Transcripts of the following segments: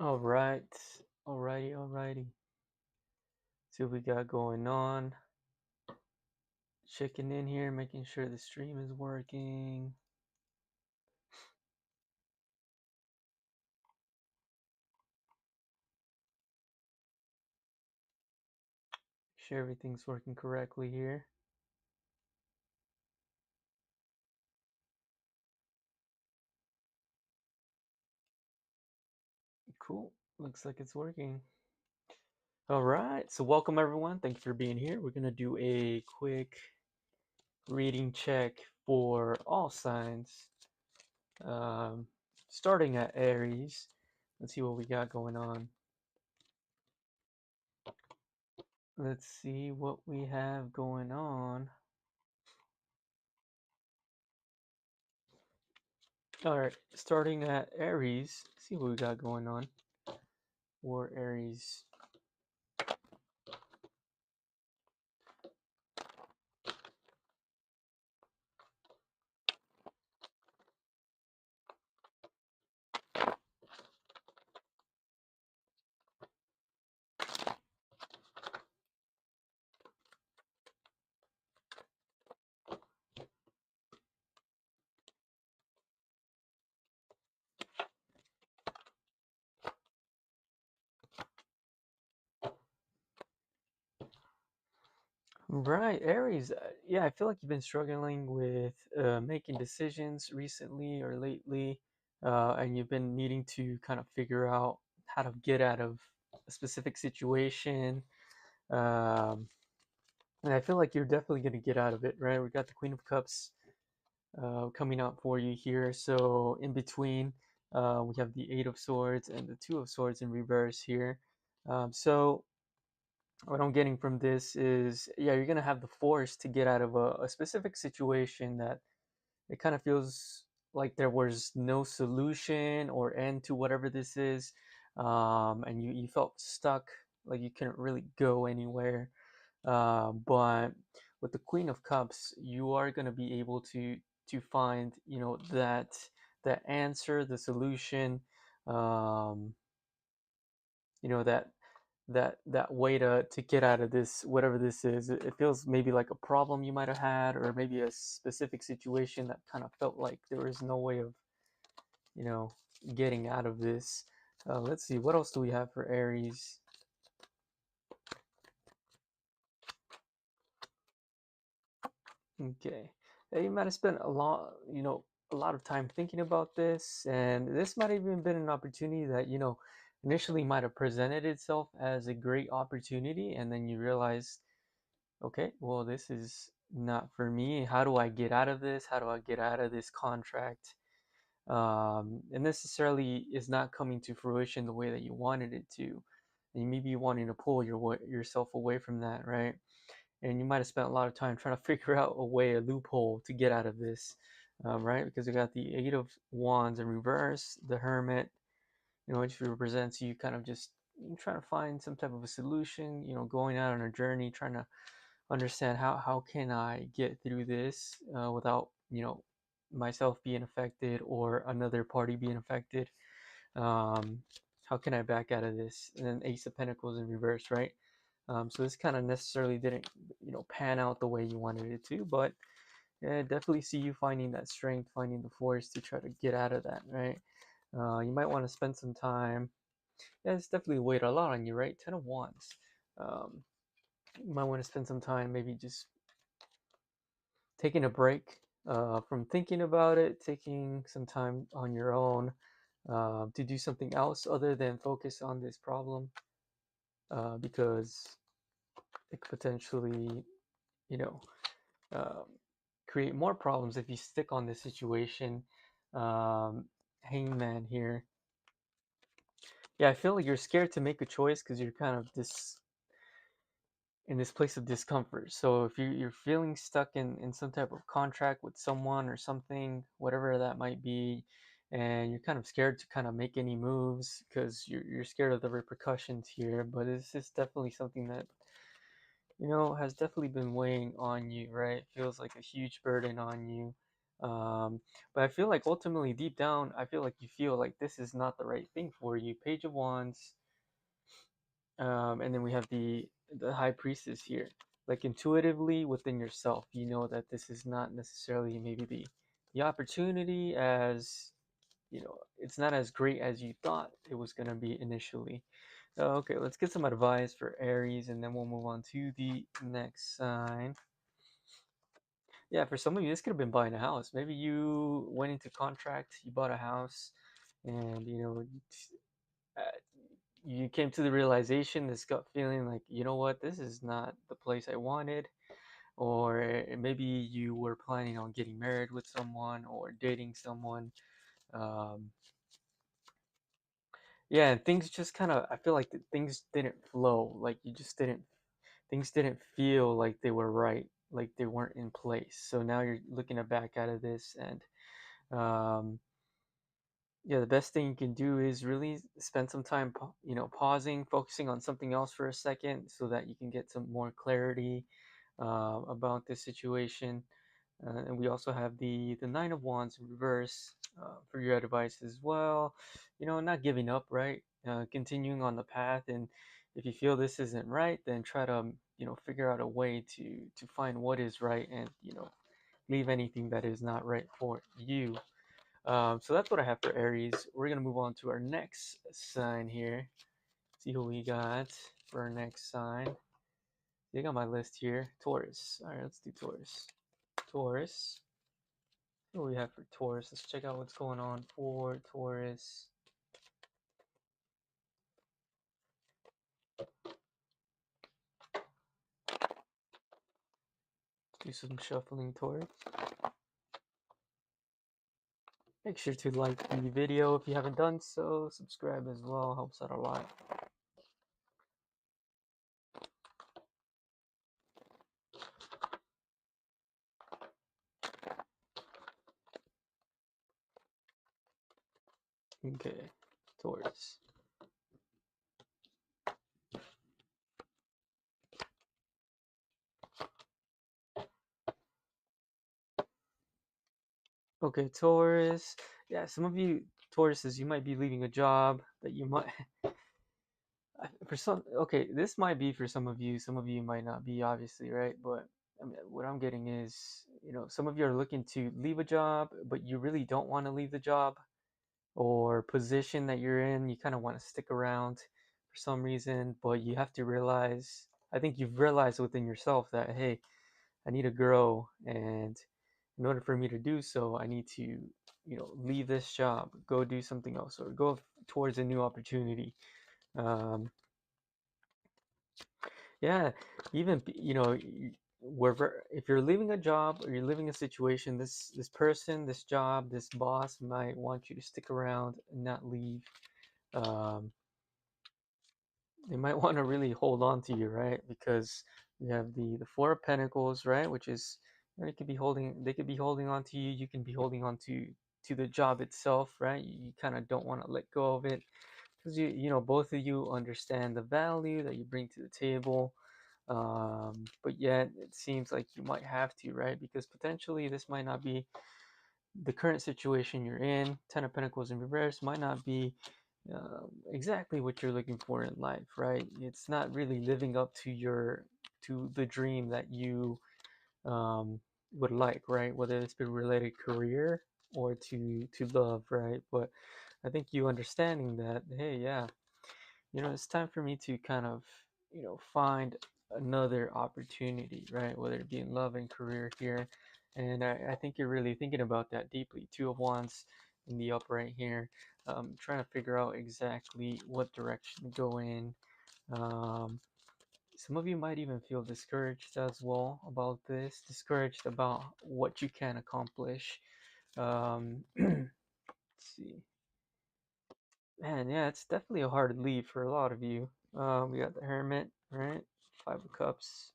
All right, alrighty. See what we got going on. Checking in here, making sure the stream is working. Make sure everything's working correctly here. Cool. Looks like it's working. All right. So welcome everyone. Thank you for being here. We're gonna do a quick reading check for all signs. Um, Starting at Aries. Let's see what we got going on. Let's see what we have going on. All right, starting at Aries. See what we got going on. For Aries. Right, Aries. Yeah, I feel like you've been struggling with making decisions recently or lately, and you've been needing to kind of figure out how to get out of a specific situation. Um, and I feel like you're definitely going to get out of it, right? We got the Queen of Cups coming out for you here. So in between, we have the Eight of Swords and the Two of Swords in reverse here. So what I'm getting from this is, yeah, you're gonna have the force to get out of a specific situation that it kind of feels like there was no solution or end to whatever this is, and you felt stuck, like you couldn't really go anywhere. But with the Queen of Cups, you are gonna be able to find, that answer, the solution, um, that that way to get out of this, whatever this is. It feels maybe like a problem you might have had, or maybe a specific situation that kind of felt like there was no way of you know getting out of this. Let's see, what else do we have for Aries? Okay. You might have spent a lot of time thinking about this, and this might have even been an opportunity that initially might have presented itself as a great opportunity, and then you realize, okay, well, this is not for me. How do I get out of this? How do I get out of this contract? And necessarily is not coming to fruition the way that you wanted it to. And you may be wanting to pull yourself away from that, right? And you might have spent a lot of time trying to figure out a way, a loophole to get out of this, right? Because we got the Eight of Wands in reverse, the Hermit, which represents you kind of just trying to find some type of a solution, going out on a journey, trying to understand how can I get through this without myself being affected or another party being affected. Um, how can I back out of this? And then Ace of Pentacles in reverse, right? So this kind of necessarily didn't pan out the way you wanted it to, but yeah, I definitely see you finding that strength, finding the force to try to get out of that, right? You might want to spend some time. Yeah, it's definitely weighed a lot on you, right? Ten of Wands. Um, you might want to spend some time maybe just taking a break from thinking about it, taking some time on your own to do something else other than focus on this problem, because it could potentially, you know, um, create more problems if you stick on this situation. Um, Hangman here. Yeah, I feel like you're scared to make a choice because you're kind of this in this place of discomfort. So if you're feeling stuck in some type of contract with someone or something, whatever that might be, and you're kind of scared to kind of make any moves because you're scared of the repercussions here, but this is definitely something that has definitely been weighing on you, right? Feels like a huge burden on you. um, but I feel like ultimately deep down, I feel like you feel like this is not the right thing for you. Page of Wands, and then we have the High Priestess here. Like intuitively within yourself, you know that this is not necessarily maybe the opportunity, as you know, it's not as great as you thought it was gonna be initially. Okay, let's get some advice for Aries, and then we'll move on to the next sign. Yeah, for some of you, this could have been buying a house. Maybe you went into contract, you bought a house, and uh, you came to the realization, this gut feeling like, you know what, this is not the place I wanted. Or maybe you were planning on getting married with someone or dating someone. Um, yeah, and things just kind of, I feel like things didn't flow. Like you just didn't, things didn't feel like they were right, like they weren't in place. So now you're looking at back out of this, and um, yeah, the best thing you can do is really spend some time, pausing, focusing on something else for a second, so that you can get some more clarity about this situation. And we also have the Nine of Wands in reverse for your advice as well. Not giving up, right? Continuing on the path, and if you feel this isn't right, then try to figure out a way to find what is right, and leave anything that is not right for you. So that's what I have for Aries. We're gonna move on to our next sign here. See who we got for our next sign. I got my list here. Taurus. All right, let's do Taurus. Taurus. What do we have for Taurus? Let's check out what's going on for Taurus. Do some shuffling, Taurus. Make sure to like the video if you haven't done so. Subscribe as well, helps out a lot. Okay, Taurus. Okay, Taurus. Yeah, some of you Tauruses, you might be leaving a job that you might for some. Okay, this might be for some of you. Some of you might not be, obviously, right? But I mean, what I'm getting is, some of you are looking to leave a job, but you really don't want to leave the job or position that you're in. You kind of want to stick around for some reason, but you have to realize. I think you've realized within yourself that, hey, I need to grow, and in order for me to do so, I need to, leave this job, go do something else, or go towards a new opportunity. Um, yeah, even wherever, if you're leaving a job or you're leaving a situation, this person, this job, this boss might want you to stick around and not leave. Um, they might want to really hold on to you, right? Because you have the Four of Pentacles, right? Which is, they could be holding on to you. You can be holding on to the job itself, right? You kind of don't want to let go of it, because both of you understand the value that you bring to the table. But yet it seems like you might have to, right? Because potentially this might not be the current situation you're in. Ten of Pentacles in reverse might not be exactly what you're looking for in life, right? It's not really living up to the dream that you um, would like, right? Whether it's been related career or to love, right? But I think you understanding that, hey, yeah, it's time for me to kind of, find another opportunity, right? Whether it be in love and career here. And I think you're really thinking about that deeply. Two of Wands in the upright here. Trying to figure out exactly what direction to go in. Um, some of you might even feel discouraged as well about this, discouraged about what you can accomplish. Let's see. Man, yeah, it's definitely a hard leave for a lot of you. We got the Hermit, right? Five of Cups,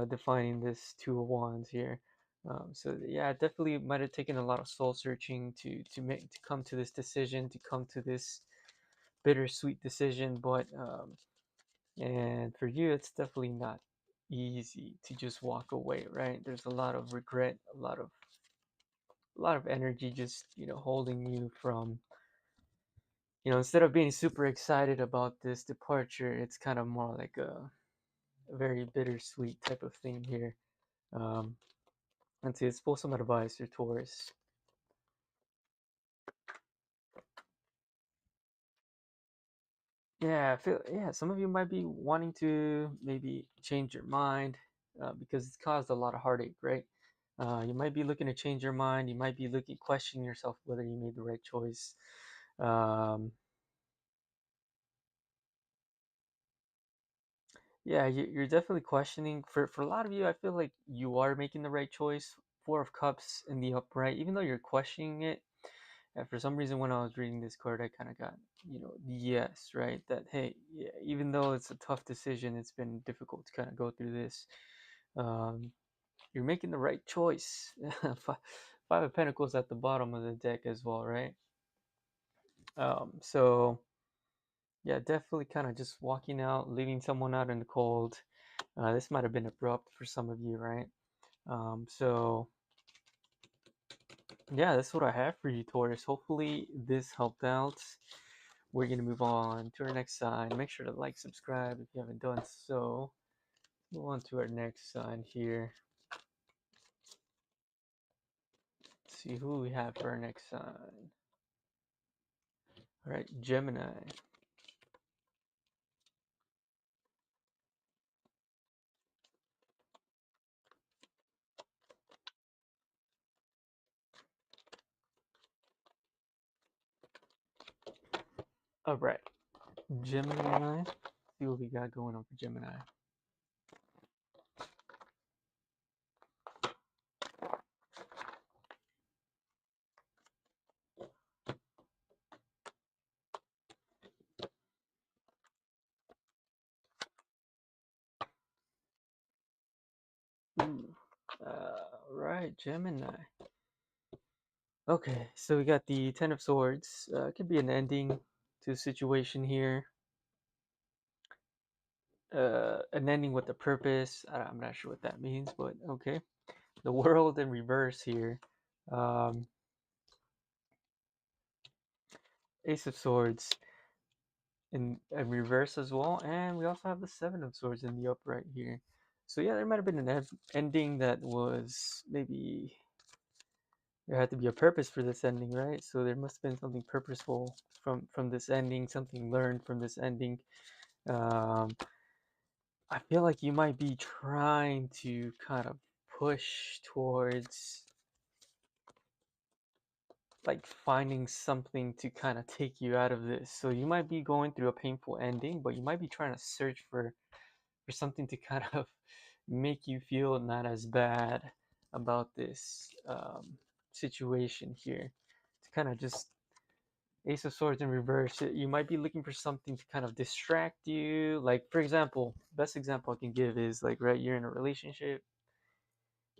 defining this Two of Wands here. So yeah, it definitely might have taken a lot of soul searching to come to this decision, to come to this bittersweet decision. But and for you, it's definitely not easy to just walk away, right? There's a lot of regret, a lot of a lot of energy just, holding you from, instead of being super excited about this departure, it's kind of more like a very bittersweet type of thing here. Um, let's see, let's pull some advice for Taurus. Yeah, I feel some of you might be wanting to maybe change your mind because it's caused a lot of heartache, right? You might be looking to change your mind. You might be looking questioning yourself whether you made the right choice. Um, yeah, you're definitely questioning. For a lot of you, I feel like you are making the right choice. Four of Cups in the upright, even though you're questioning it. And for some reason, when I was reading this card, I kind of got, the yes, right? That, hey, yeah, even though it's a tough decision, it's been difficult to kind of go through this. Um, you're making the right choice. Five of Pentacles at the bottom of the deck as well, right? So, yeah, definitely kind of just walking out, leaving someone out in the cold. This might have been abrupt for some of you, right? So, yeah, that's what I have for you, Taurus. Hopefully, this helped out. We're going to move on to our next sign. Make sure to like, subscribe if you haven't done so. Move on to our next sign here. Let's see who we have for our next sign. All right, Gemini. All right, Gemini. Let's see what we got going on for Gemini. Right, Gemini. Okay, so we got the Ten of Swords. It could be an ending to a situation here. An ending with a purpose. I'm not sure what that means, but okay. The World in reverse here. Um, Ace of Swords in reverse as well, and we also have the Seven of Swords in the upright here. So yeah, there might have been an ending that was maybe there had to be a purpose for this ending, right? So there must have been something purposeful from this ending, something learned from this ending. Um, I feel like you might be trying to kind of push towards like finding something to kind of take you out of this. So you might be going through a painful ending, but you might be trying to search for something to kind of make you feel not as bad about this situation here. To kind of just Ace of Swords in reverse, you might be looking for something to kind of distract you. Like, for example, best example I can give is like, right, you're in a relationship,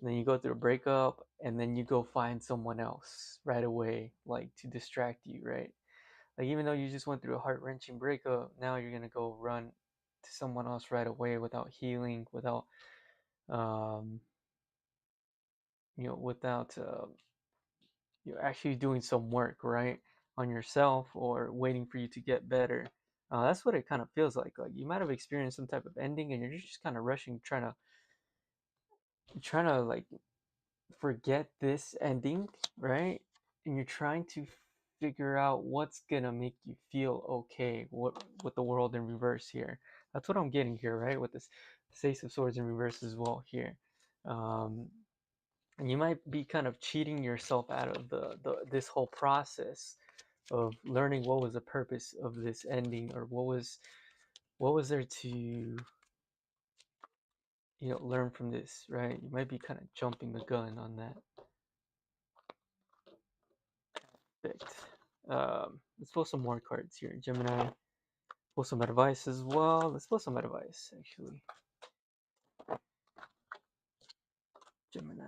and then you go through a breakup, and then you go find someone else right away, like to distract you, right? Like, even though you just went through a heart wrenching breakup, now you're gonna go run to someone else right away without healing, without, um, without you're actually doing some work, right, on yourself or waiting for you to get better. That's what it kind of feels like. Like you might have experienced some type of ending, and you're just kind of rushing, trying to like forget this ending, right? And you're trying to figure out what's gonna make you feel okay. What with the world in reverse here? That's what I'm getting here, right? With this Ace of Swords in reverse as well here. Um, and you might be kind of cheating yourself out of the this whole process of learning what was the purpose of this ending, or what was there to learn from this, right? You might be kind of jumping the gun on that. Perfect. Let's pull some more cards here, Gemini. Pull some advice as well. Let's pull some advice, actually. Gemini.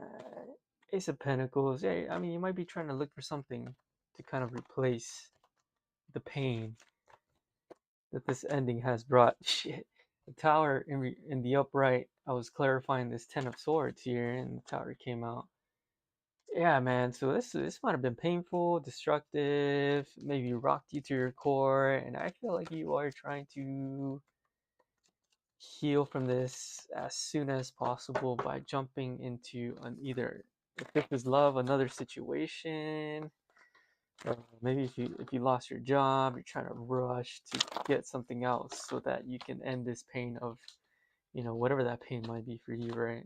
Ace of Pentacles. Yeah, I mean, you might be trying to look for something to kind of replace the pain that this ending has brought. Shit. The Tower in the upright. I was clarifying this Ten of Swords here, and the Tower came out. Yeah, man. So this might have been painful, destructive, maybe rocked you to your core, and I feel like you are trying to heal from this as soon as possible by jumping into an either if this is love, another situation, or maybe if you lost your job, you're trying to rush to get something else so that you can end this pain of whatever that pain might be for you, right?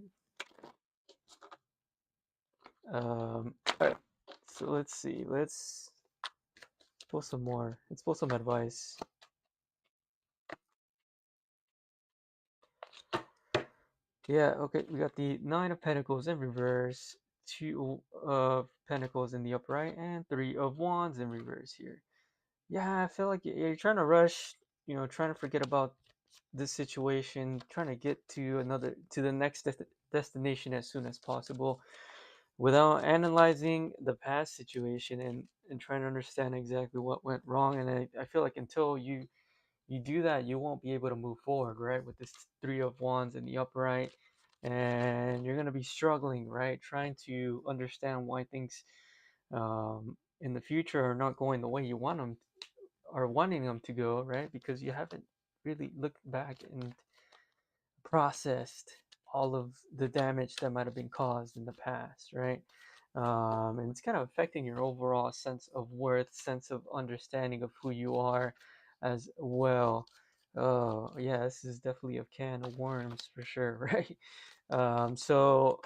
All right. So let's see. Let's pull some more. Let's pull some advice. Yeah, okay. We got the Nine of Pentacles in reverse, Two of Pentacles in the upright, and Three of Wands in reverse here. Yeah, I feel like you're trying to rush, trying to forget about this situation, trying to get to the next destination as soon as possible without analyzing the past situation and trying to understand exactly what went wrong. And I feel like until you do that, you won't be able to move forward, right? With this Three of Wands in the upright, and you're gonna be struggling, right? Trying to understand why things in the future are not going the way you want them, or wanting them to go, right? Because you haven't really looked back and processed all of the damage that might have been caused in the past, right? And it's kind of affecting your overall sense of worth, sense of understanding of who you are as well. Oh, yeah, this is definitely a can of worms for sure, right? So,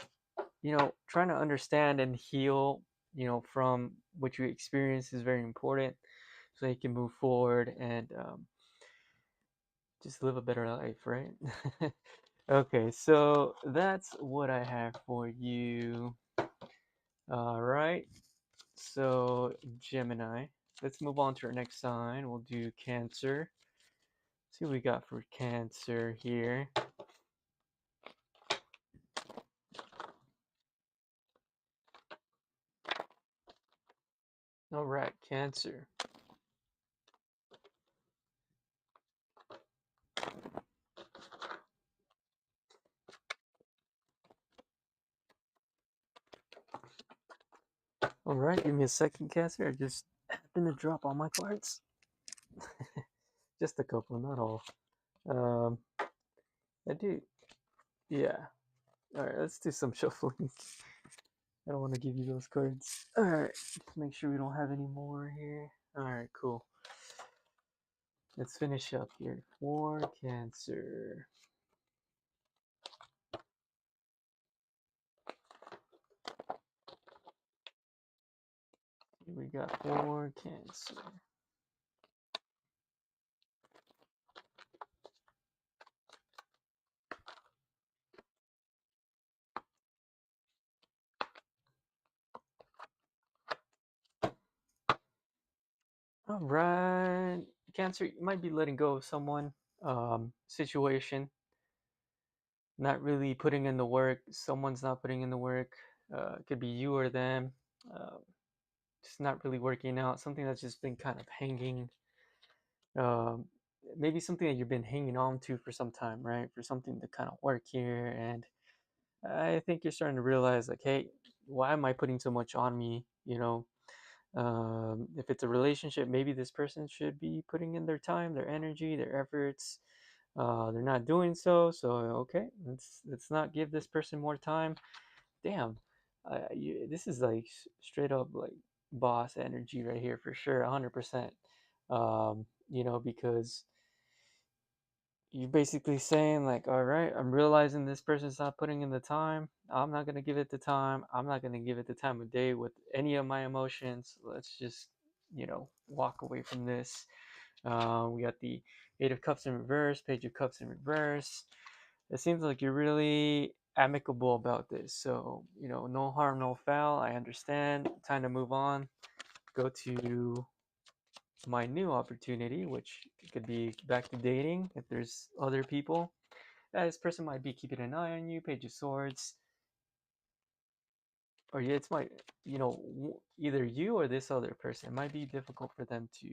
trying to understand and heal, from what you experience is very important so you can move forward and just live a better life, right? Okay, so that's what I have for you. All right, so Gemini. Let's move on to our next sign. We'll do Cancer. See what we got for Cancer here. All right, Cancer. All right, give me a second, Cancer. I just happened to drop all my cards. Just a couple, not all. Um, I do. Yeah. All right, let's do some shuffling. I don't want to give you those cards. All right, just make sure we don't have any more here. All right, cool. Let's finish up here. For Cancer. Here we got for Cancer. All right, Cancer, you might be letting go of someone, situation, not really putting in the work. Someone's not putting in the work. It could be you or them. Uh, just not really working out. Something that's just been kind of hanging. Um, Maybe something that you've been hanging on to for some time, right? For something to kind of work here, and I think you're starting to realize, like, hey, why am I putting so much on me? If it's a relationship, maybe this person should be putting in their time, their energy, their efforts. They're not doing so, so okay, let's not give this person more time. Damn, this is like straight up like boss energy right here for sure, 100%. Because you're basically saying like, all right, I'm realizing this person's not putting in the time. I'm not going to give it the time. I'm not going to give it the time of day with any of my emotions. Let's just walk away from this. We got the Eight of Cups in reverse, Page of Cups in reverse. It seems like you're really amicable about this, so no harm, no foul. I understand. Time to move on. Go to my new opportunity, which could be back to dating if there's other people. This person might be keeping an eye on you. Page of Swords, or yeah, it's my, either you or this other person. It might be difficult for them to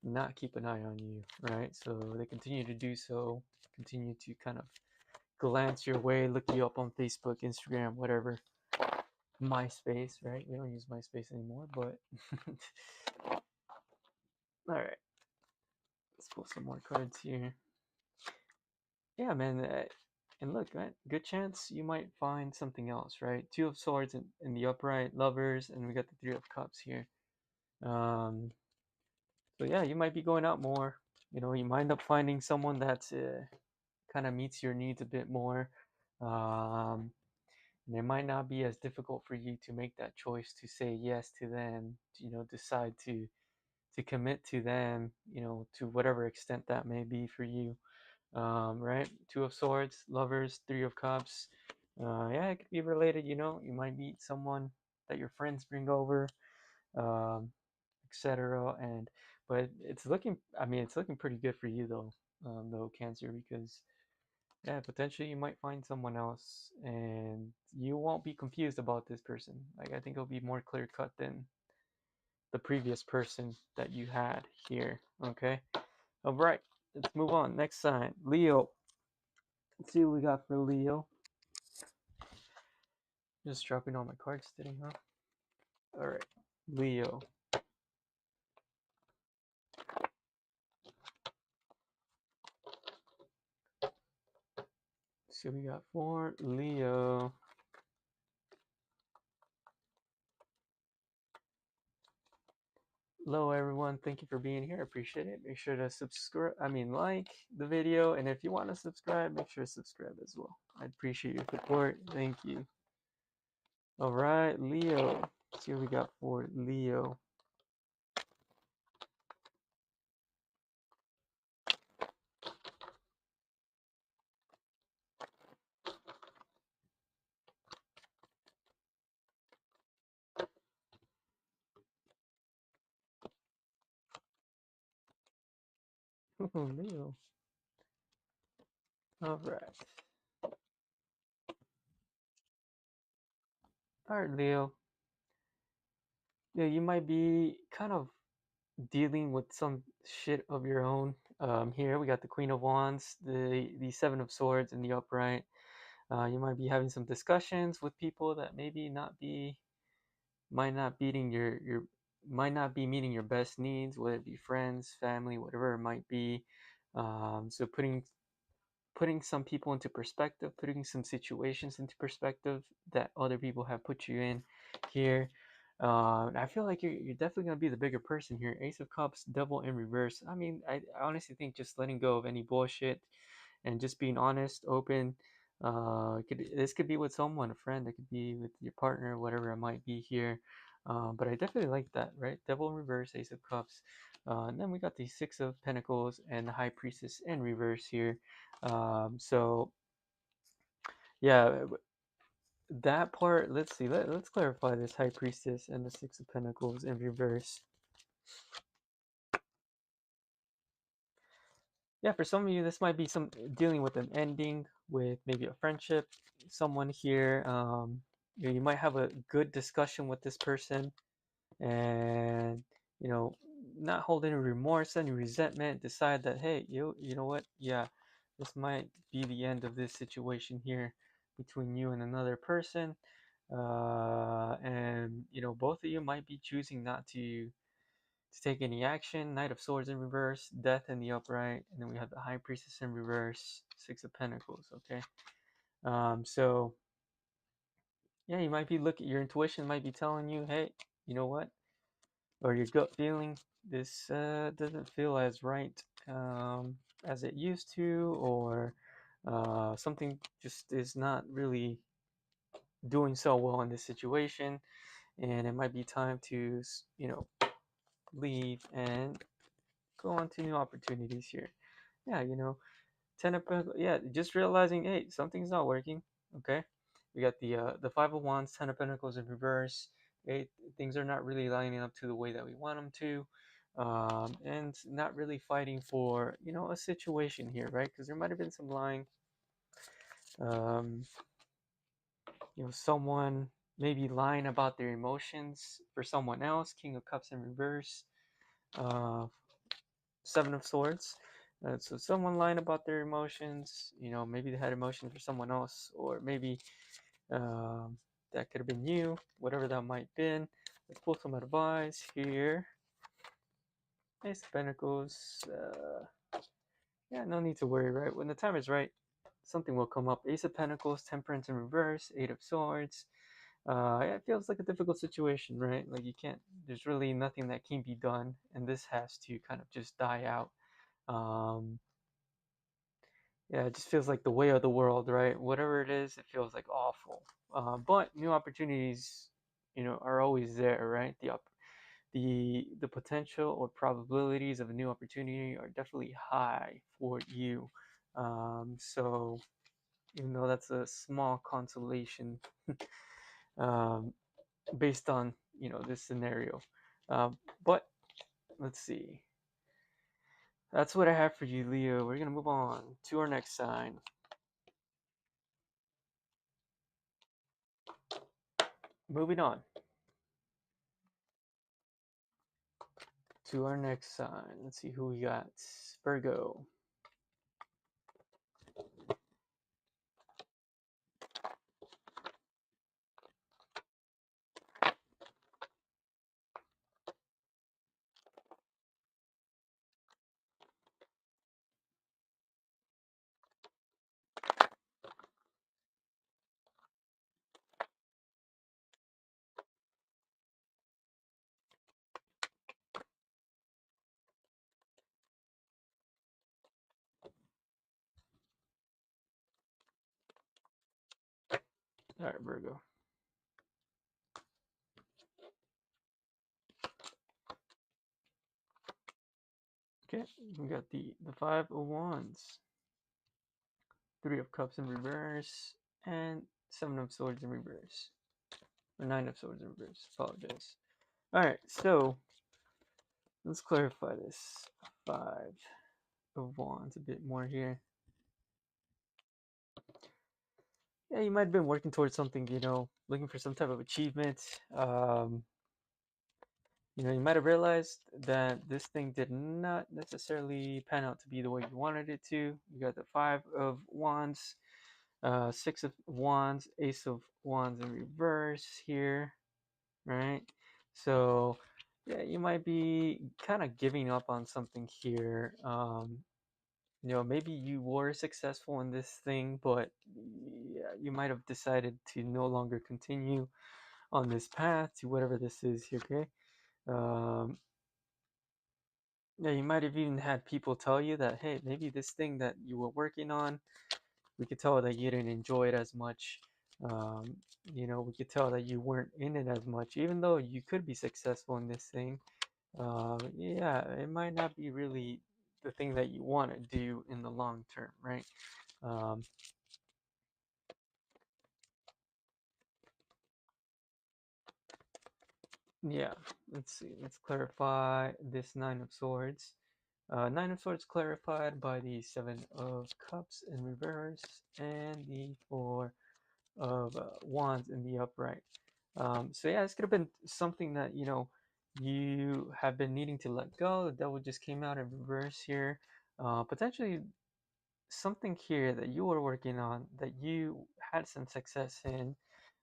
not keep an eye on you, right? So they continue to do so, continue to kind of glance your way, look you up on Facebook, Instagram, whatever. MySpace, right? We don't use MySpace anymore, but all right, let's pull some more cards here. Yeah, man. And look, man, good chance you might find something else, right? Two of Swords in the upright, lovers, and we got the Three of Cups here. Um, so yeah, you might be going out more. You know, you might end up finding someone that's kind of meets your needs a bit more. Um, and it might not be as difficult for you to make that choice to say yes to them. You know, decide to commit to them. You know, to whatever extent that may be for you. Right? Two of Swords, lovers, Three of Cups. Yeah, it could be related. You know, you might meet someone that your friends bring over, um, etc. And but it's looking. I mean, it's looking pretty good for you though, Cancer, because yeah, potentially you might find someone else, and you won't be confused about this person. Like I think it'll be more clear cut than the previous person that you had here. Okay. All right. Let's move on. Next sign, Leo. Let's see what we got for Leo. Just dropping all my cards today, huh? All right, Leo. Let's see what we got for Leo. Hello, everyone. Thank you for being here. I appreciate it. Make sure to subscribe. Like the video, and if you want to subscribe, make sure to subscribe as well. I appreciate your support. Thank you. All right, Leo. Let's see what we got for Leo. Oh, Leo. All right. All right, Leo. Yeah, you might be kind of dealing with some shit of your own. Here we got the Queen of Wands, the Seven of Swords in the upright. You might be having some discussions with people that maybe not be might not beating your might not be meeting your best needs, whether it be friends, family, whatever it might be. So putting some people into perspective, putting some situations into perspective that other people have put you in here. I feel like you're definitely going to be the bigger person here. Ace of Cups, Devil in reverse. I mean, I honestly think just letting go of any bullshit and just being honest, open. This could be with someone, a friend. It could be with your partner, whatever it might be here. But I definitely like that, right? Devil in reverse, Ace of Cups. And then we got the Six of Pentacles and the High Priestess in reverse here. So yeah, that part. Let's see. Let's clarify this High Priestess and the Six of Pentacles in reverse. Yeah, for some of you, this might be some dealing with an ending with maybe a friendship, someone here. You might have a good discussion with this person, and you know, not hold any remorse, any resentment. Decide that hey, you know what? Yeah, this might be the end of this situation here between you and another person, and you know, both of you might be choosing not to take any action. Knight of Swords in reverse, Death in the upright, and then we have the High Priestess in reverse, Six of Pentacles. Okay, so yeah, you might be looking. Your intuition might be telling you, hey, you know what, or your gut feeling, this doesn't feel as right as it used to, or something just is not really doing so well in this situation, and it might be time to, you know, leave and go on to new opportunities here. Yeah, you know, Ten of Pentacles. Yeah, just realizing, hey, something's not working. Okay, we got the Five of Wands, Ten of Pentacles in reverse. Okay, things are not really lining up to the way that we want them to, and not really fighting for, you know, a situation here, right? Because there might have been some lying. Um, you know, someone maybe lying about their emotions for someone else. King of Cups in reverse. Uh, Seven of Swords. So someone lying about their emotions, you know, maybe they had emotions for someone else, or maybe, um, That could have been you, whatever that might have been. Let's pull some advice here. Ace of Pentacles. Yeah, no need to worry, right? When the time is right, something will come up. Ace of Pentacles, Temperance in reverse, Eight of Swords. Yeah, it feels like a difficult situation, right? Like you can't, there's really nothing that can be done, and this has to kind of just die out. Um, yeah, it just feels like the way of the world, right? Whatever it is, it feels like awful. But new opportunities, are always there, right? The potential or probabilities of a new opportunity are definitely high for you. So even though that's a small consolation, um, based on this scenario, but let's see. That's what I have for you, Leo. We're gonna move on to our next sign. Moving on to our next sign. Let's see who we got. Virgo. All right, Virgo. Okay, we got the Five of Wands, Three of Cups in reverse, and Seven of Swords in reverse, or Nine of Swords in reverse. Apologize. All right, so let's clarify this. Five of Wands a bit more here. Yeah, you might have been working towards something, looking for some type of achievement. You might have realized that this thing did not necessarily pan out to be the way you wanted it to. You got the Five of Wands, Six of Wands, Ace of Wands in reverse here, right? So, yeah, you might be kind of giving up on something here. Maybe you were successful in this thing, but yeah, you might have decided to no longer continue on this path to whatever this is here, okay? Um, yeah, you might have even had people tell you that, hey, maybe this thing that you were working on, we could tell that you didn't enjoy it as much. Um, we could tell that you weren't in it as much, even though you could be successful in this thing. Yeah, it might not be really the thing that you want to do in the long term, right? Um, yeah, let's see. Let's clarify this Nine of Swords. Nine of Swords clarified by the Seven of Cups in reverse and the Four of Wands in the upright. So yeah, this could have been something that you have been needing to let go. The Devil just came out in reverse here. Potentially something here that you were working on that you had some success in.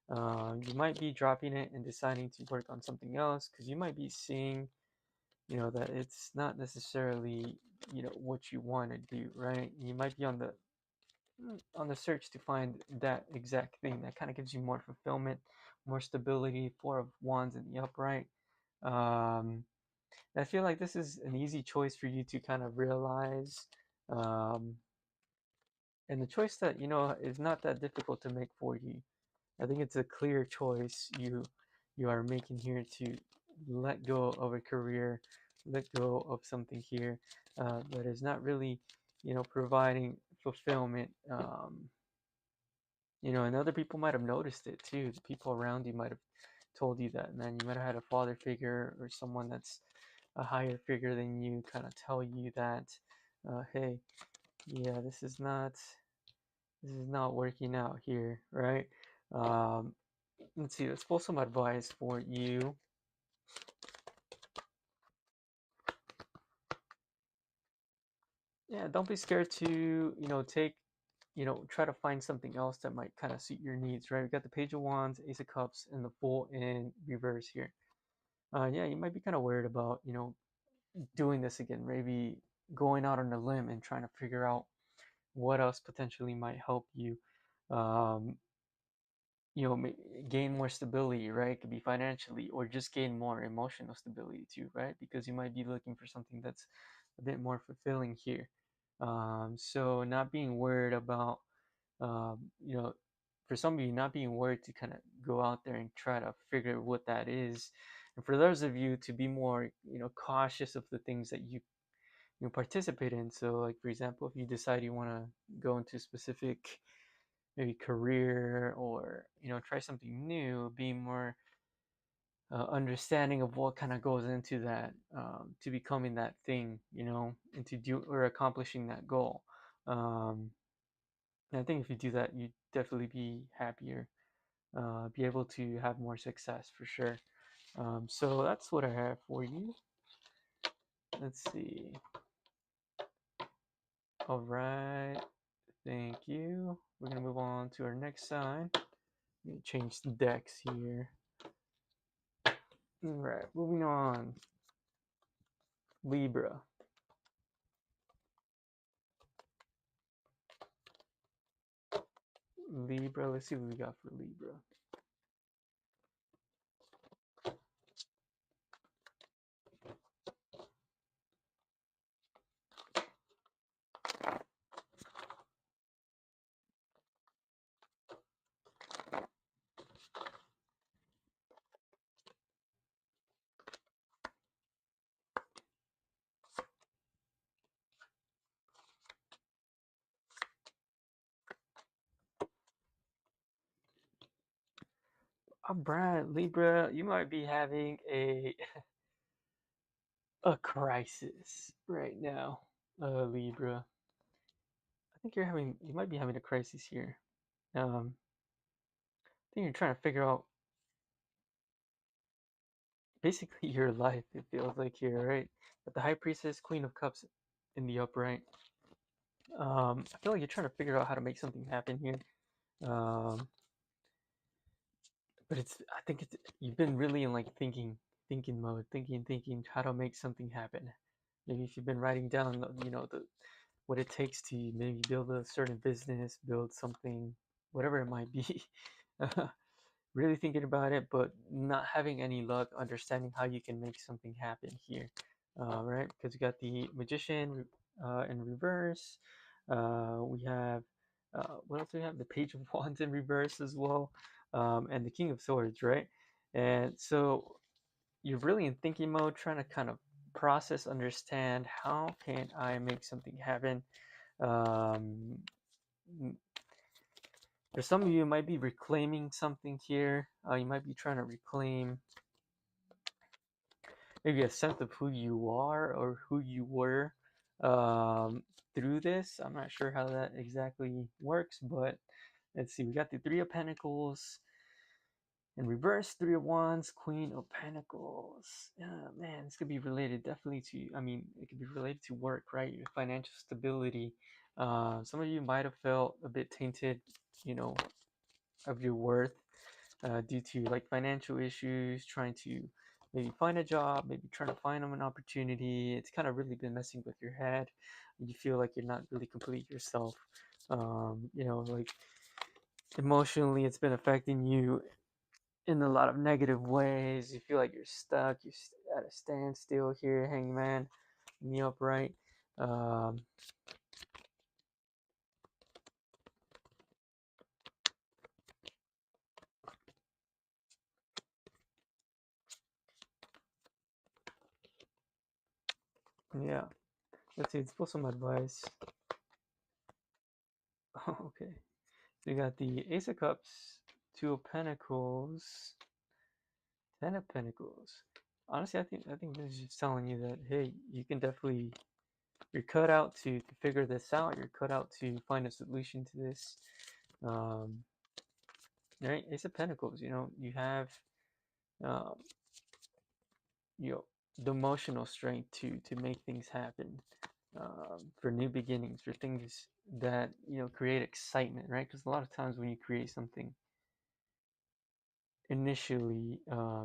You might be dropping it and deciding to work on something else because you might be seeing that it's not necessarily what you want to do, right? You might be on the search to find that exact thing that kind of gives you more fulfillment, more stability. Four of Wands in the upright. um I feel like this is an easy choice for you to kind of realize, um and the choice that is not that difficult to make for you. I think it's a clear choice you are making here to let go of a career, let go of something here that is not really, providing fulfillment. And other people might have noticed it too. The people around you might have told you that, man. You might have had a father figure or someone that's a higher figure than you kind of tell you that, hey, yeah, this is not working out here, right? Um, let's see. Let's pull some advice for you. Yeah, don't be scared to take try to find something else that might kind of suit your needs, right? We got the Page of Wands, Ace of Cups, and the Fool in reverse here. Yeah, you might be kind of worried about, doing this again, maybe going out on a limb and trying to figure out what else potentially might help you, um, gain more stability, right? It could be financially or just gain more emotional stability too, right? Because you might be looking for something that's a bit more fulfilling here. So not being worried about, um, you know, for some of you, not being worried to kind of go out there and try to figure what that is. And for those of you to be more, cautious of the things that you participate in. So, like for example, if you decide you want to go into a specific maybe career or try something new, be more understanding of what kind of goes into that, to becoming that thing, and to do or accomplishing that goal. Um, and I think if you do that, you definitely be happier, be able to have more success for sure. So that's what I have for you. Let's see. All right. Thank you. We're going to move on to our next sign. Let me change the decks here. All right. Moving on. Libra. Libra. Let's see what we got for Libra. All right, Libra. You might be having a crisis right now, Libra. I think you might be having a crisis here. I think you're trying to figure out basically your life. It feels like here, right? But the High Priestess, Queen of Cups in the upright. I feel like you're trying to figure out how to make something happen here. Um, but I think you've been really in like thinking mode, thinking how to make something happen. Maybe if you've been writing down, the what it takes to maybe build a certain business, build something, whatever it might be. Really thinking about it, but not having any luck understanding how you can make something happen here, right? Because we got the Magician in reverse. We have what else do we have? The Page of Wands in reverse as well, and the King of Swords, right? And so you're really in thinking mode, trying to kind of process, understand how can I make something happen. Um, for some of you, might be reclaiming something here. You might be trying to reclaim maybe a sense of who you are or who you were, um, through this. I'm not sure how that exactly works, but let's see. We got the Three of Pentacles in reverse, Three of Wands, Queen of Pentacles. Yeah, man, this could be related definitely to, I mean, it could be related to work, right? Your financial stability. Some of you might have felt a bit tainted, you know, of your worth, due to like financial issues, trying to maybe find a job, maybe trying to find them an opportunity. It's kind of really been messing with your head. You feel like you're not really complete yourself. Like emotionally, it's been affecting you in a lot of negative ways. You feel like you're stuck, at a standstill here, hangman in the upright. Um, yeah, let's see, let's pull some advice. Okay, so you got the Ace of Cups, Two of Pentacles, Ten of Pentacles. Honestly, I think this is just telling you that hey, you can definitely, you're cut out to figure this out. You're cut out to find a solution to this. Um, right, Ace of Pentacles. You have, um, you know the emotional strength to make things happen. for new beginnings, for things that create excitement, right? Because a lot of times when you create something initially,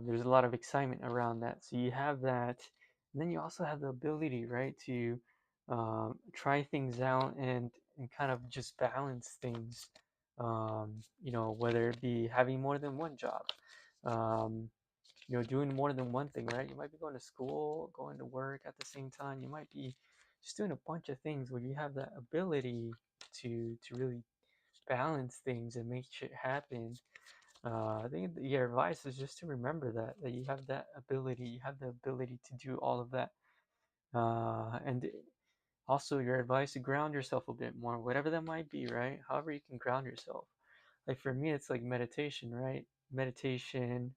there's a lot of excitement around that. So you have that, and then you also have the ability, right, to try things out and kind of just balance things. Whether it be having more than one job, um, doing more than one thing, right? You might be going to school, going to work at the same time. You might be just doing a bunch of things where you have that ability to really balance things and make shit happen. I think your advice is just to remember that you have that ability. You have the ability to do all of that. And also your advice to ground yourself a bit more, whatever that might be, right? However you can ground yourself. Like for me, it's like meditation, right? Meditation,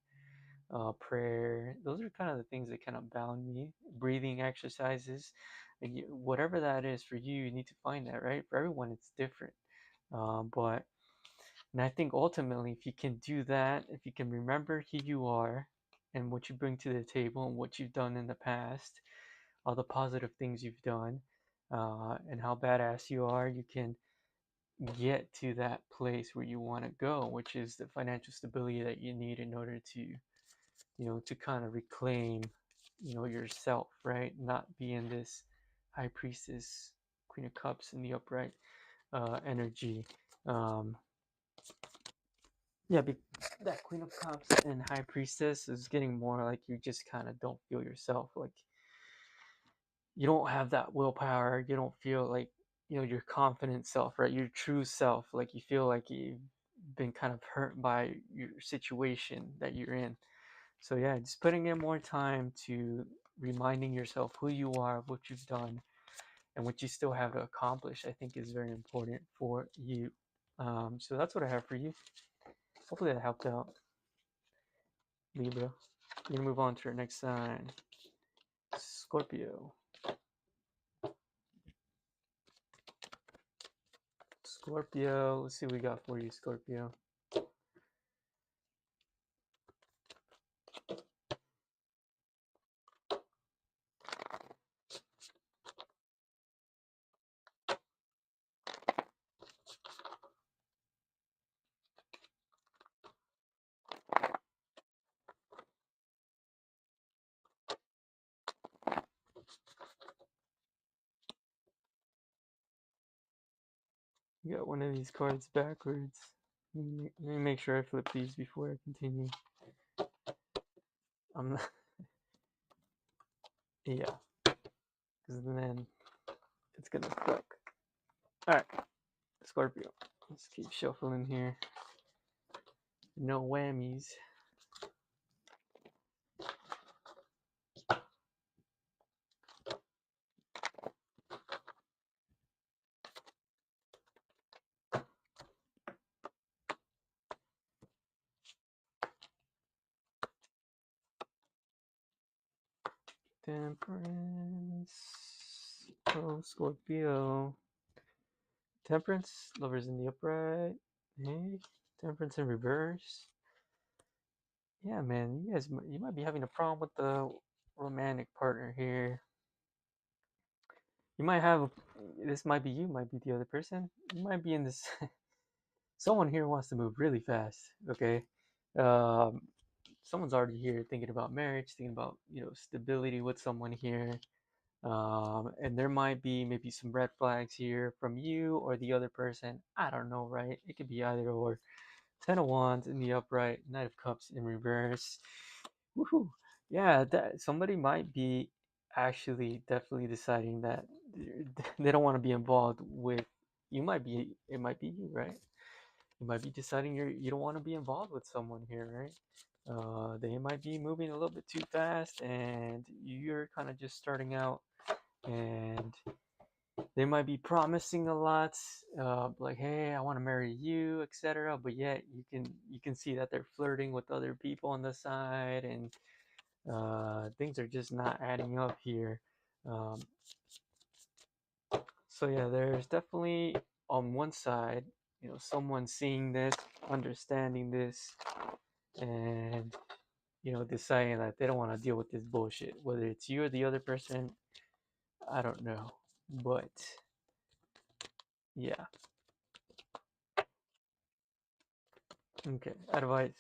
prayer. Those are kind of the things that kind of bound me. Breathing exercises, like whatever that is for you, you need to find that, right? For everyone, it's different. But and I think ultimately, if you can do that, if you can remember who you are and what you bring to the table and what you've done in the past, all the positive things you've done, and how badass you are, you can get to that place where you want to go, which is the financial stability that you need in order to kind of reclaim, yourself, right? Not be in this high priestess, queen of cups in the upright energy. Um, Yeah, that Queen of Cups and High Priestess is getting more like you just kind of don't feel yourself. Like you don't have that willpower. You don't feel like, your confident self, right? Your true self. Like you feel like you've been kind of hurt by your situation that you're in. So, yeah, just putting in more time to reminding yourself who you are, what you've done, and what you still have to accomplish, I think is very important for you. So, that's what I have for you. Hopefully, that helped out, Libra. We're gonna move on to our next sign, Scorpio. Scorpio, let's see what we got for you, Scorpio. You got one of these cards backwards. Let me make sure I flip these before I continue. I'm not, yeah, because then it's gonna fuck. Alright, Scorpio. Let's keep shuffling here. No whammies. Temperance. Oh, Scorpio. Temperance, lovers in the upright. Hey, Temperance in reverse. Yeah, man, you might be having a problem with the romantic partner here. You might have this might be you, might be the other person. You might be in this. Someone here wants to move really fast. Okay, um, someone's already here thinking about marriage, thinking about stability with someone here. And there might be maybe some red flags here from you or the other person. I don't know, right? It could be either or. Ten of Wands in the upright, Knight of Cups in reverse. Woohoo! Yeah, that somebody might be actually definitely deciding that they don't want to be involved with. You might be. It might be you, right? You might be deciding you don't want to be involved with someone here, right? They might be moving a little bit too fast, and you're kind of just starting out, and they might be promising a lot, like, "Hey, I want to marry you," etc. But yet you can see that they're flirting with other people on the side, and things are just not adding up here. Um, so yeah, there's definitely on one side, someone seeing this, understanding this, and deciding that they don't want to deal with this bullshit. Whether it's you or the other person, I don't know. But yeah, okay. Advice.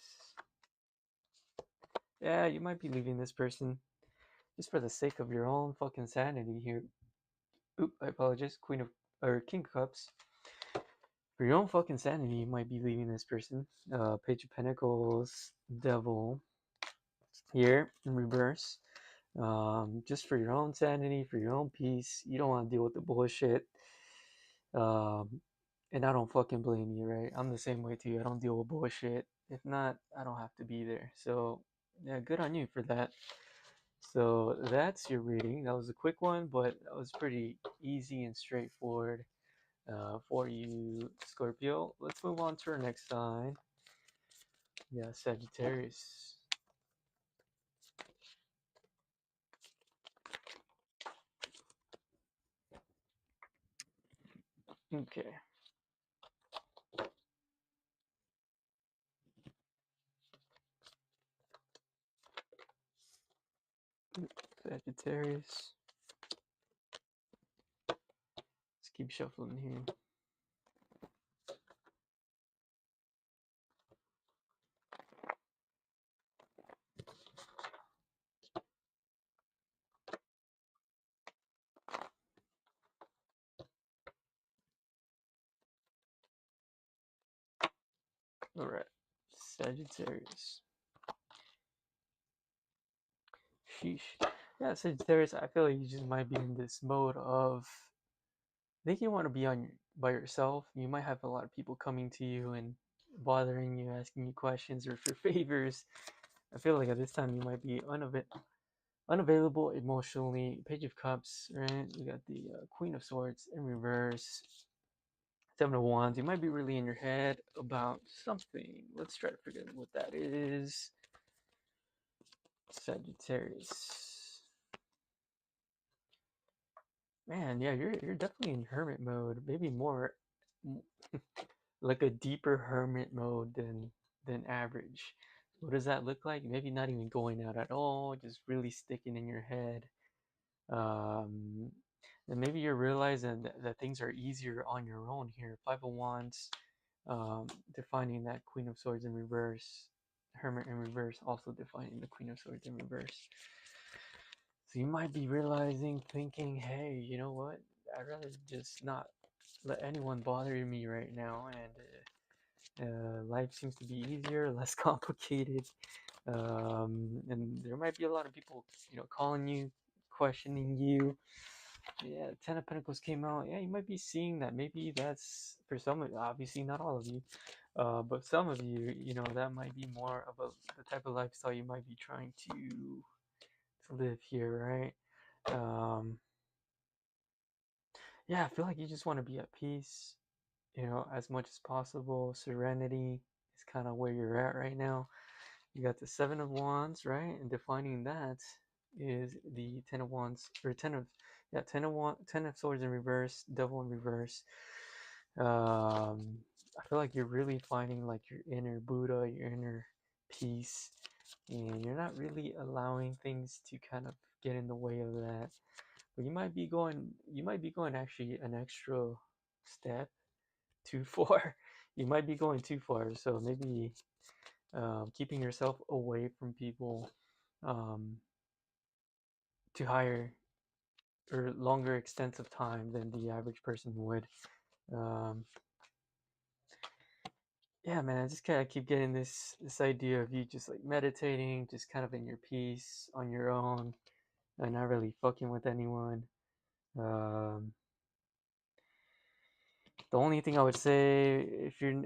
Yeah, you might be leaving this person just for the sake of your own fucking sanity here. Oop, I apologize. Queen of or King of Cups. For your own fucking sanity, you might be leaving this person. Page of Pentacles, Devil here in reverse. Just for your own sanity, for your own peace. You don't want to deal with the bullshit. Um, and I don't fucking blame you, right? I'm the same way too. I don't deal with bullshit. If not, I don't have to be there. So, yeah, good on you for that. So that's your reading. That was a quick one, but that was pretty easy and straightforward for you, Scorpio. Let's move on to our next sign. Yeah, Sagittarius. Okay. Sagittarius. Let's keep shuffling here. All right. Sagittarius. Sheesh. Yeah, Sagittarius, I feel like you just might be in this mode of I think you want to be on by yourself. You might have a lot of people coming to you and bothering you, asking you questions or for favors. I feel like at this time you might be unavailable emotionally. Page of Cups, right? You got the Queen of Swords in reverse. Seven of Wands. You might be really in your head about something. Let's try to figure out what that is. Sagittarius. Man, yeah, you're definitely in hermit mode. Maybe more like a deeper hermit mode than average. What does that look like? Maybe not even going out at all, just really sticking in your head. Um, and maybe you're realizing that things are easier on your own here. Five of Wands, defining that Queen of Swords in reverse, Hermit in reverse, also defining the Queen of Swords in reverse. So you might be realizing, thinking, hey, you know what? I'd rather just not let anyone bother me right now, and life seems to be easier, less complicated. And there might be a lot of people, calling you, questioning you. Yeah, Ten of Pentacles came out. Yeah, you might be seeing that. Maybe that's for some of, obviously not all of you, but some of you, that might be more of the type of lifestyle you might be trying to live here, right? Yeah, I feel like you just want to be at peace, as much as possible. Serenity is kind of where you're at right now. You got the Seven of Wands, right? And defining that is the Ten of Wands, or Ten of Swords in reverse, Devil in reverse. I feel like you're really finding like your inner Buddha, your inner peace, and you're not really allowing things to kind of get in the way of that. But you might be going actually an extra step too far. You might be going too far. So maybe keeping yourself away from people um, to higher or longer extents of time than the average person would. Um, yeah, man, I just kind of keep getting this idea of you just like meditating, just kind of in your peace on your own, and not really fucking with anyone. Um, the only thing I would say, if you're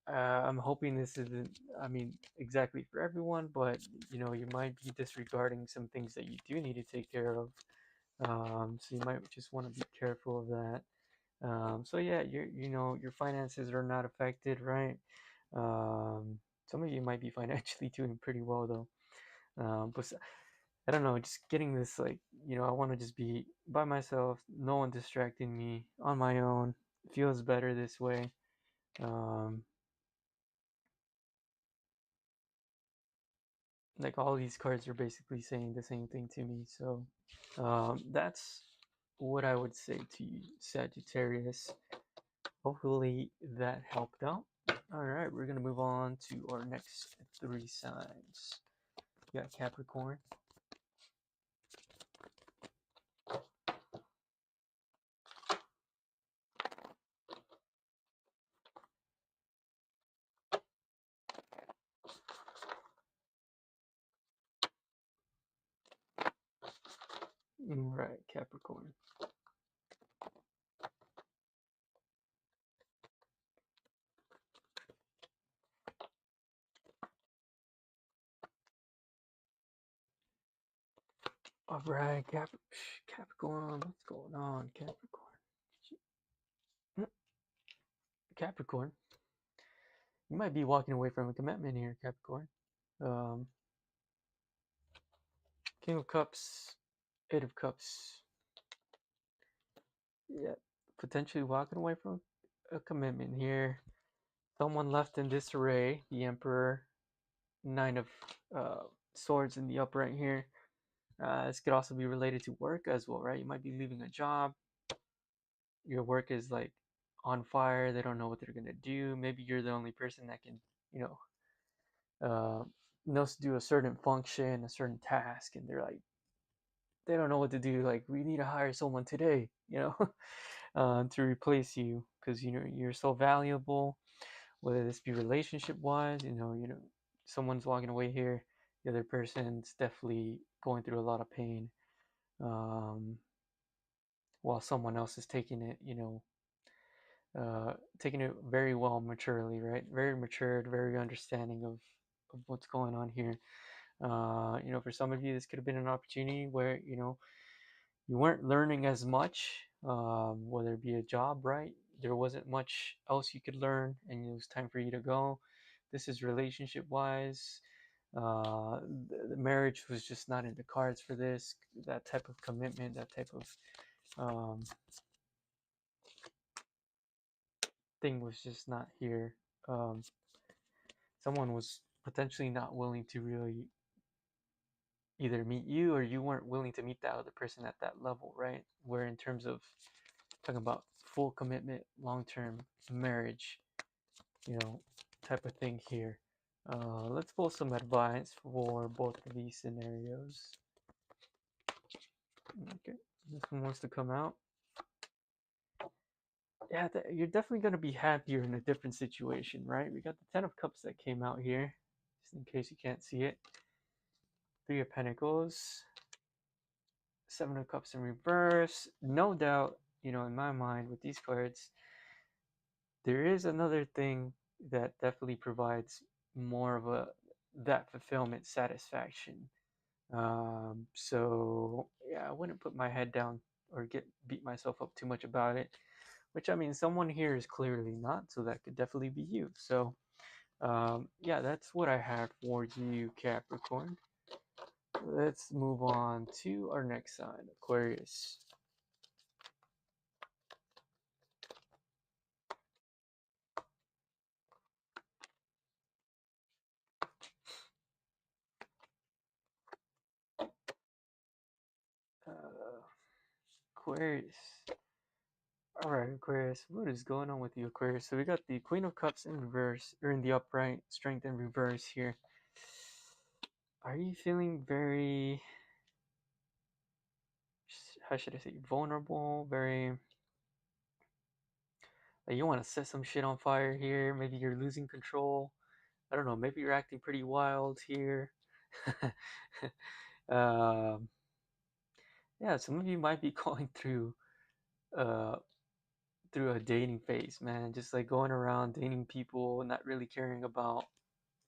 I'm hoping this isn't, I mean, exactly for everyone, but you might be disregarding some things that you do need to take care of. So you might just want to be careful of that. So yeah, your finances are not affected, right? Um, some of you might be financially doing pretty well though. But I don't know, just getting this like, I want to just be by myself, no one distracting me, on my own. Feels better this way. Um, like all these cards are basically saying the same thing to me. So that's what I would say to you, Sagittarius. Hopefully that helped out. All right, we're gonna move on to our next three signs. We got Capricorn. All right, Capricorn. All right, Capricorn. What's going on, Capricorn? Mm, Capricorn. You might be walking away from a commitment here, Capricorn. Um, King of Cups, Eight of Cups. Yeah, potentially walking away from a commitment here. Someone left in disarray. The Emperor, Nine of uh, Swords in the upright here. This could also be related to work as well, right? You might be leaving a job. Your work is like on fire. They don't know what they're gonna do. Maybe you're the only person that can, you knows to do a certain function, a certain task, and they're like, they don't know what to do. Like, we need to hire someone today, to replace you because you're so valuable. Whether this be relationship wise, someone's walking away here, the other person's definitely going through a lot of pain, um, while someone else is taking it very well maturely, right? Very matured, very understanding of what's going on here. For some of you, this could have been an opportunity where you weren't learning as much, whether it be a job, right? There wasn't much else you could learn, and it was time for you to go. This is relationship wise. The marriage was just not in the cards for this. That type of commitment, that type of um, thing was just not here. Um, Someone was potentially not willing to really either meet you, or you weren't willing to meet that other person at that level, right? Where in terms of talking about full commitment, long term marriage, you know, type of thing here. Let's pull some advice for both of these scenarios. Okay, this one wants to come out. Yeah, you're definitely going to be happier in a different situation, right? We got the Ten of Cups that came out here, just in case you can't see it. Three of Pentacles, Seven of Cups in reverse. No doubt, in my mind with these cards, there is another thing that definitely provides more of that fulfillment, satisfaction. So yeah, I wouldn't put my head down or beat myself up too much about it. Which, I mean, someone here is clearly not, so that could definitely be you. So yeah, that's what I have for you, Capricorn. Let's move on to our next sign, Aquarius. Uh, Aquarius. All right, Aquarius. What is going on with you, Aquarius? So we got the Queen of Cups in reverse, or in the upright, Strength in reverse here. Are you feeling very, how should I say, vulnerable? Very, like, you want to set some shit on fire here. Maybe you're losing control. I don't know. Maybe you're acting pretty wild here. um, yeah, some of you might be going uh, through a dating phase, man. Just like going around dating people, not really caring about,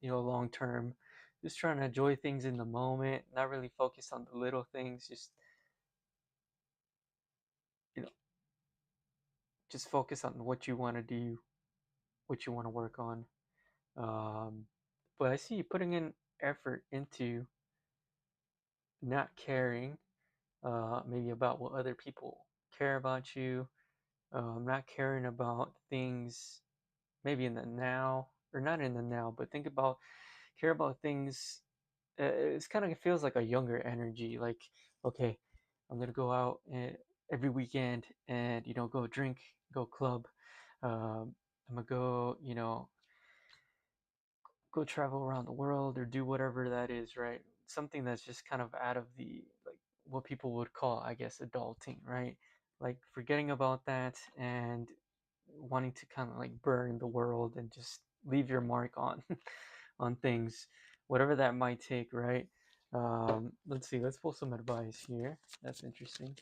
long term. Just trying to enjoy things in the moment, not really focus on the little things. You know, just focus on what you want to do, what you want to work on. Um, but I see you putting in effort into not caring, maybe about what other people care about you, not caring about things maybe in the now, or not in the now, but care about things. It's kind of feels like a younger energy. Like, okay, I'm gonna go out and every weekend and go drink, go club. I'm gonna go go travel around the world or do whatever that is, right? Something that's just kind of out of the like what people would call, I guess, adulting, right? Like forgetting about that and wanting to kind of like burn the world and just leave your mark on on things, whatever that might take, right? Let's see, let's pull some advice here. That's interesting.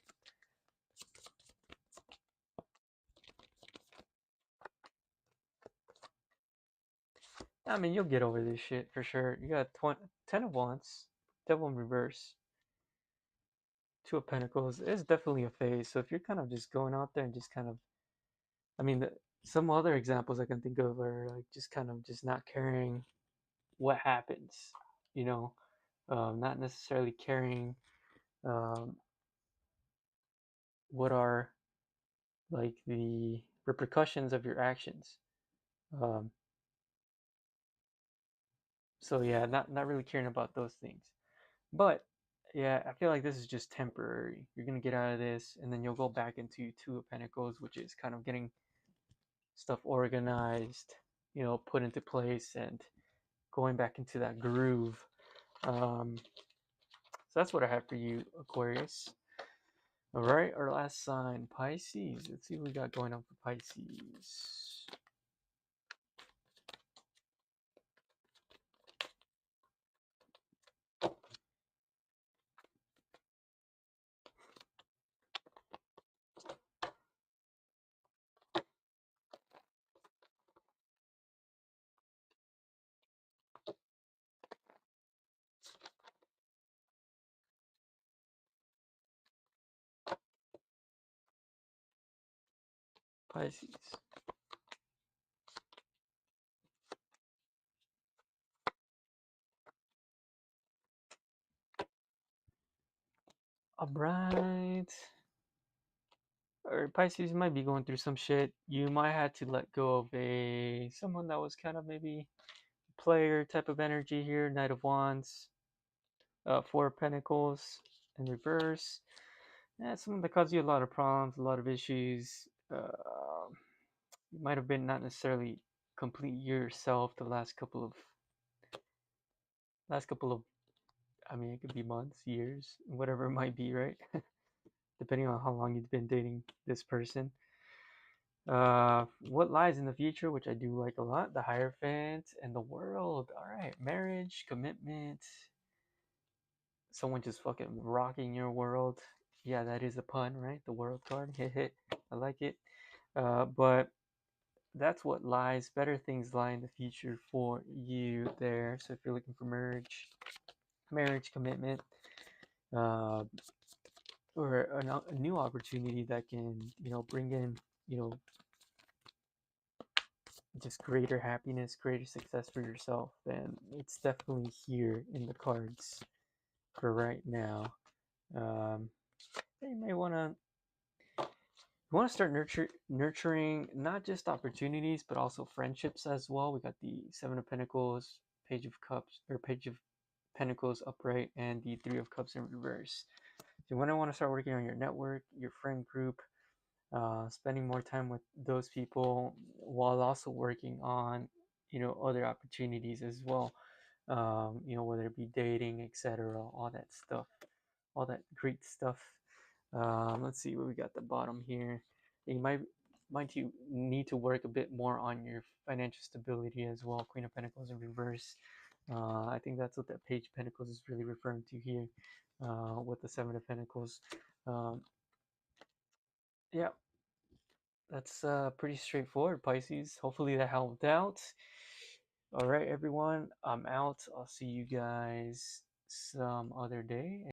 I mean, you'll get over this shit for sure. You got 10 of Wands, Devil in reverse, Two of Pentacles. It's definitely a phase. So if you're kind of just going out there and just kind of, I mean, some other examples I can think of are like just kind of just not caring what happens, you know, not necessarily caring um, what are like the repercussions of your actions. Um, so yeah, not really caring about those things. But yeah, I feel like this is just temporary. You're gonna get out of this, and then you'll go back into Two of Pentacles, which is kind of getting stuff organized, put into place, and going back into that groove. So that's what I have for you, Aquarius. All right, our last sign, Pisces. Let's see what we got going on for Pisces. Pisces. All right. Or Pisces might be going through some shit. You might have to let go of someone that was kind of maybe player type of energy here. Knight of Wands, Four of Pentacles in reverse. Yeah, someone that caused you a lot of problems, a lot of issues. You might have been not necessarily complete yourself the last couple of. I mean, it could be months, years, whatever it might be, right? Depending on how long you've been dating this person. What lies in the future, which I do like a lot, the Hierophant and the World. All right, marriage, commitment, someone just fucking rocking your world. Yeah, that is a pun, right? The World card, hit hit. I like it. But that's what lies. Better things lie in the future for you there. So if you're looking for marriage, commitment, uh, or a new opportunity that can, bring in, you know, just greater happiness, greater success for yourself, then it's definitely here in the cards for right now. Um, you may want to start nurturing not just opportunities but also friendships as well. We got the Seven of Pentacles, Page of Cups, or Page of Pentacles upright, and the Three of Cups in reverse. So you want to start working on your network, your friend group, spending more time with those people while also working on other opportunities as well, whether it be dating, etc., all that stuff, all that great stuff. Let's see what we got at the bottom here. You might you need to work a bit more on your financial stability as well. Queen of Pentacles in reverse. I think that's what that Page of Pentacles is really referring to here, with the Seven of Pentacles. Um, yeah, that's pretty straightforward, Pisces. Hopefully that helped out. All right, everyone, I'm out. I'll see you guys some other day.